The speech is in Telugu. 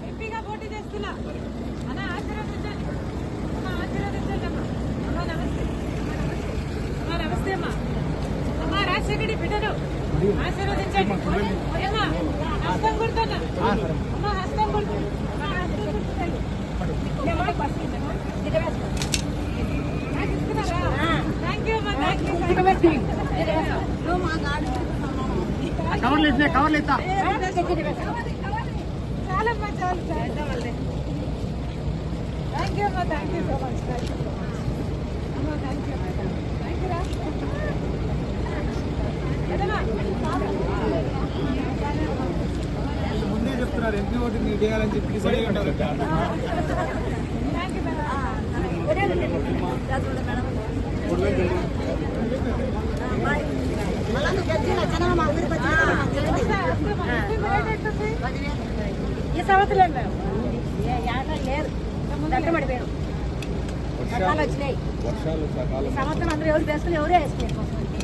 ఎంపీగా పోటీ చేస్తున్నా అన్న ఆశీర్వదించండి అమ్మ ఆశీర్వదించండి అమ్మ అమ్మ నమస్తే అమ్మ నమస్తే అమ్మ అమ్మ రాజశేఖరి బిడ్డను ఆశీర్వదించండి అమ్మ హస్తం గుర్తున్నా అమ్మ హస్తం గుర్తు థ్యాంక్ యూ అమ్మ థ్యాంక్ యూ కవర్లు ఇస్తా చాలమ్మా చాలు థ్యాంక్ యూ అమ్మా థ్యాంక్ యూ సో మచ్ అమ్మా థ్యాంక్ యూ రా ముందే చెప్తున్నారు ఎంపీ ఓటు మీరు చేయాలని చెప్పి డిసైడ్ అయ్యి ఉంటారు. థ్యాంక్ యూ ఈ సంవత్సరం లేదు దట్టబడిపోయారు వర్షాలు వచ్చినాయి ఈ సంవత్సరం అందరూ ఎవరు వేసుకుని ఎవరే వేసుకున్నారు